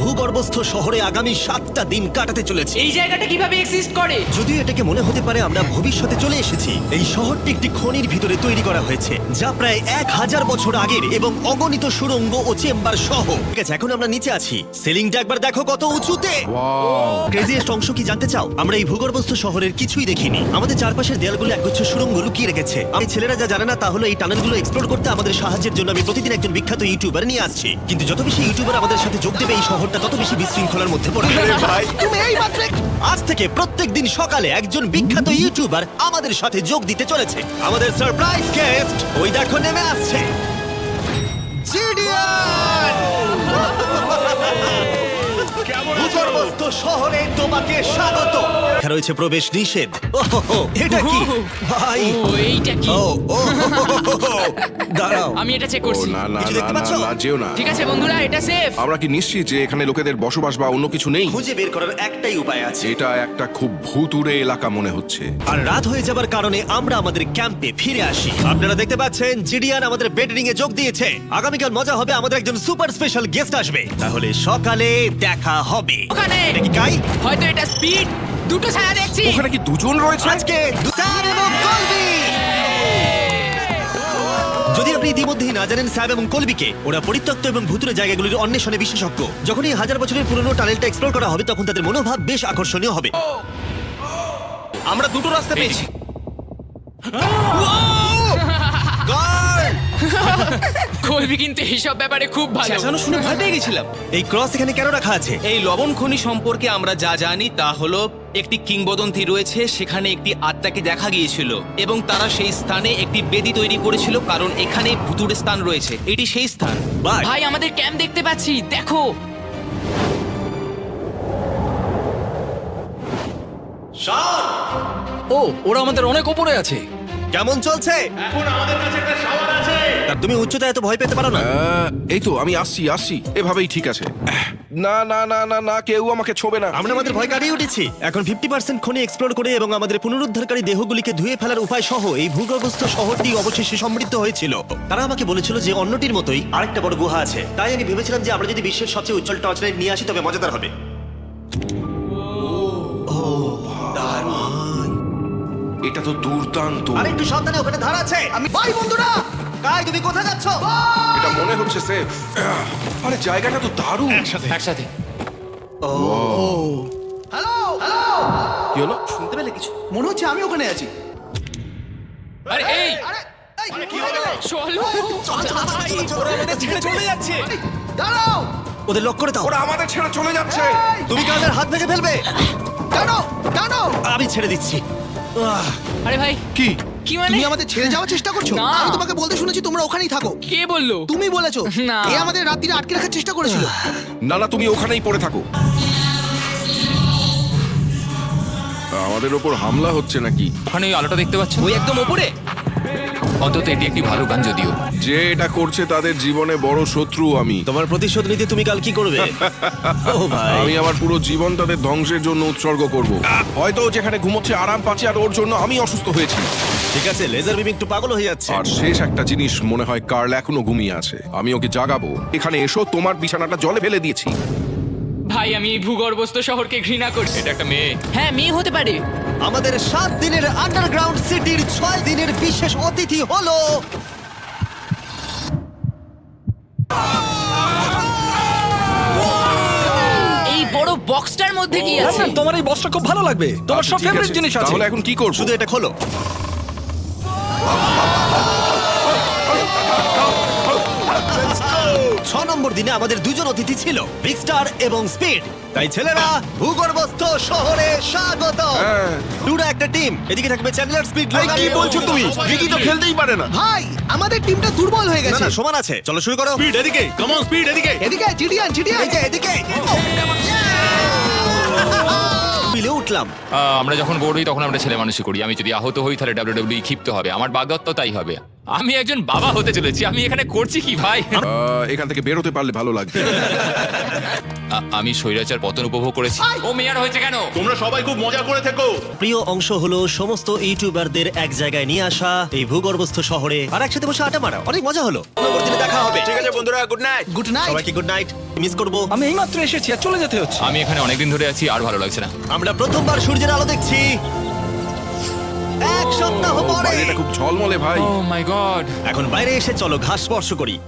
ভূগর্ভস্থ শহরে আগামী 7টা দিন কাটাতে চলেছি। এই জায়গাটা কিভাবে এক্সিস্ট করে? যদিও এটাকে মনে হতে পারে আমরা ভবিষ্যতে চলে এসেছি, এই শহরটি একটি খনির ভিতরে তৈরি করা হয়েছে যা প্রায় 1000 বছর আগের এবং অগণিত সুড়ঙ্গ ও চেম্বার সহ। ঠিক আছে, এখন আমরা নিচে আছি। সিলিংটা একবার দেখো কত উঁচুতে। ক্রেজিয়েস্ট অংশ কি জানতে চাও? আমরা এই ভূগর্ভস্থ শহরের কিছুই দেখিনি। আমাদের চারপাশের দেয়ালগুলো একগুচ্ছ সুড়ঙ্গ লুকিয়ে রেখেছে। আমি ছেলেরা যা জানে না তা হলো এই টানেলগুলো এক্সপ্লোর করতে আমাদের সাহায্যের জন্য আমি প্রতিদিন একজন বিখ্যাত ইউটিউবার নিয়ে আসছি। কিন্তু যত বেশি ইউটিউবার আমাদের সাথে যোগ দেবে এই শহরটা তত বেশি বিশৃঙ্খলার মধ্যে পড়বে। ভাই তুমি এই মাত্র আজ থেকে প্রত্যেক দিন সকালে একজন বিখ্যাত ইউটিউবার আমাদের সাথে যোগ দিতে চলেছে। আমাদের সারপ্রাইজ গেস্ট ওই দেখো নেমে আসছে, জিডিয়ান। ভূগর্ভস্থ শহরে তোমাকে স্বাগত। এখানে রয়েছে প্রবেশ নিষেধ। ওহো, এটা কি ভাই? ও এইটা কি? ও ও দাঁড়াও, আমি এটা চেক ও করছি। না না কিছু না দেখতে না পাচ্ছ? না যেও না। ঠিক আছে বন্ধুরা, এটা সেফ। আমরা কি নিশ্চিত যে এখানে লোকেদের বসবাস বা অন্য কিছু নেই? খুঁজে বের করার একটাই উপায় আছে। এটা একটা খুব ভুতুড়ে এলাকা মনে হচ্ছে। আর রাত হয়ে যাবার কারণে আমরা আমাদের ক্যাম্পে ফিরে আসি। আপনারা দেখতে পাচ্ছেন জিডিয়ান আমাদের বেডরিং এ যোগ দিয়েছে। আগামীকাল মজা হবে, আমাদের একজন সুপার স্পেশাল গেস্ট আসবে। তাহলে সকালে দেখা হবে। ওখানে এটা কি কাই? হয়তো এটা স্পিড। দুটো ছায়া দেখছি। ওখানে কি দুজন রয়েছে? আজকে স্যাম এবং কলবি। যদি আপনি ইতিমধ্যেই না জানেন স্যাম এবং কলবিকে, ওরা পরিত্যক্ত এবং ভুতুরে জায়গাগুলির অন্বেষণে বিশেষজ্ঞ। যখন এই 1000 বছরের পুরনো টানেলটা এক্সপ্লোর করা হবে তখন তাদের মনোভাব বেশ আকর্ষণীয় হবে। আমরা দুটো রাস্তা পেয়েছি। গার্ড! কলবি কিন্তু এইসব ব্যাপারে খুব ভালো। চেঁচানো শুনে ভয় পেয়ে গেছিলাম। এই ক্রস এখানে কেন রাখা আছে? এই লবণ খনি সম্পর্কে আমরা যা জানি তা হলো একটি কিংবদন্তি রয়েছে, সেখানে একটি আত্মাকে দেখা গিয়েছিল এবং তারা সেই স্থানে একটি বেদি তৈরি করেছিল কারণ এখানে ভুতুড়ে স্থান রয়েছে। এটি সেই স্থান। বাট ভাই আমাদের ক্যাম্প দেখতে পাচ্ছি, দেখো। ও, ওরা আমাদের অনেক উপরে আছে। কেমন চলছে? এখন আমাদের কাছে একটা শাওয়ার আছে। তুমি উচ্চতা এত ভয় পেতে পারো না। এই তো আমি আসছি এভাবেই ঠিক আছে। না না না না না, কেউ আমাকে ছোবে না। আমরা আমাদের ভয় কাটিয়ে উঠেছি। এখন 50% খনি এক্সপ্লোর করে এবং আমাদের পুনরুদ্ধারকারী দেহগুলিকে ধুয়ে ফেলার উপায় সহ এই ভূগর্ভস্থ শহরটি অবশেষে সমৃদ্ধ হয়েছিল। তারা আমাকে বলেছিল যে অন্যটির মতোই আরেকটা বড় গুহা আছে। তাই আমি ভেবেছিলাম যে আমরা যদি বিশ্বের সবচেয়ে উজ্জ্বল টর্চ লাইট নিয়ে আসি তবে মজাদার হবে। এটা তো দুর্দান্ত। আর একটু সাবধানে, ওখানে ধার আছে। আমি ভাই বন্ধুরা, কাই তুমি কোথায় যাচ্ছ? এটা মনে হচ্ছে সেফ। আরে জায়গাটা তো দারুণ। একসাথে। কি হলো? শুনতে পেলে কিছু? মনে হচ্ছে আমি ওখানে আছি। আরে এই চলো। ছেড়ে চলে যাচ্ছে। দাঁড়াও, ওদের লক করে দাও। ওরা আমাদের ছেড়ে চলে যাচ্ছে। তুমি কাদের হাত ভেঙে ফেলবে। দাঁড়াও, দাঁড়াও। আমি ছেড়ে দিচ্ছি। আরে ভাই কি? কি মানে? তুমি আমাদের ছেড়ে যাওয়ার চেষ্টা করছো? না। আমি তোমাকে বলতে শুনেছি তোমরা ওখানেই থাকো। কে বললো? তুমি বলেছো। না। এ আমাদের রাত্রিরে আটকে রাখার চেষ্টা করেছিল। না না, তুমি ওখানেই পড়ে থাকো। আমাদের ওপর হামলা হচ্ছে নাকি? ওখানে ওই আলোটা দেখতে পাচ্ছ? ওই একদম উপরে। অন্তত এটি একটি ভালো গান যদিও। যে এটা করছে তাদের জীবনে বড় শত্রু আমি। তোমার প্রতিশোধ নিতে তুমি কাল কি করবে? ও ভাই, আমি আমার পুরো জীবন তাদের ধ্বংসের জন্য উৎসর্গ করব। হয়তো ও যেখানে ঘুমোচ্ছে আরাম পাচ্ছে আর ওর জন্য আমি অসুস্থ হয়েছি। ঠিক আছে, লেজার বিম একটু পাগল হয়ে যাচ্ছে। আর শেষ একটা জিনিস, মনে হয় কার্ল এখনো ঘুমিয়ে আছে। আমি ওকে জাগাবো। এখানে এসো, তোমার বিছানাটা জলে ফেলে দিয়েছি। ভাই আমি এই ভূগর্ভস্থ শহরকে ঘৃণা করছি। এটা একটা মেয়ে। হ্যাঁ মেয়ে হতে পারে। আমাদের 7 দিনের আন্ডারগ্রাউন্ড সিটির 6 দিনের বিশেষ অতিথি হলো এই বড় বক্সটার মধ্যে কি আছে? তোমার এই বসটা খুব ভালো লাগবে। তোমার আচ্ছা, সব ঠিক ফেভারিট আছে। জিনিস আছে। তাহলে এখন কি করব? শুধু এটা খোলো। 6 নম্বর দিনে আমাদের দুজন অতিথি ছিল, বিগ স্টার এবং স্পিড। তাই ছেলেরা, ভূগর্ভস্থ শহরে স্বাগত। হ্যাঁ। দুটো একটা টিম, এদিকে থাকবে চ্যান্ডলার, স্পিড। কি বলছো তুমি? ভিকি তো খেলতেই পারে না। ভাই, আমাদের টিমটা দুর্বল হয়ে না গেছে। না, সমান আছে। চলো শুরু করো। স্পিড এদিকে, কাম অন স্পিড এদিকে। এদিকে জিডিয়ান, জিডিয়ান। এই যে এদিকে মিলে উঠলাম। গেলাম। আমরা যখন বোর হই তখন আমরা ছেলে মানুষই করি। আমি যদি আহত হই তাহলে ডাব্লিউডাব্লিউ ক্ষিপ্ত হবে। আমার বাগদত্ত তাই হবে। আমি একজন বাবা হতে চলেছি। আমি এখানে করছি কি ভাই? এখান থেকে বেরোতে পারলে ভালো লাগবে। আমি স্বৈরাচার পতন উপভোগ করেছি। ও মেয়ার হয়েছে কেন? তোমরা সবাই খুব মজা করে থেকো। প্রিয় অংশ হলো সমস্ত ইউটিউবারদের এক জায়গায় নিয়ে আসা এই ভূগর্ভস্থ শহরে আর একসাথে বসে আড্ডা মারা। অনেক মজা হলো। পরবর্তী দিনে দেখা হবে। ঠিক আছে বন্ধুরা, গুড নাইট। Good night. সবাইকে গুড নাইট। মিস করবো। আমি এইমাত্র এসেছি আর চলে যেতে হচ্ছে। আমি এখানে অনেকদিন ধরে আছি, আর ভালো লাগছে না। আমরা প্রথমবার সূর্যের আলো দেখছি এক সপ্তাহ ও, পরে। বাইরেটা খুব ঝলমলে ভাই। ও মাই গড। এখন বাইরে এসে চলো ঘাস স্পর্শ করি।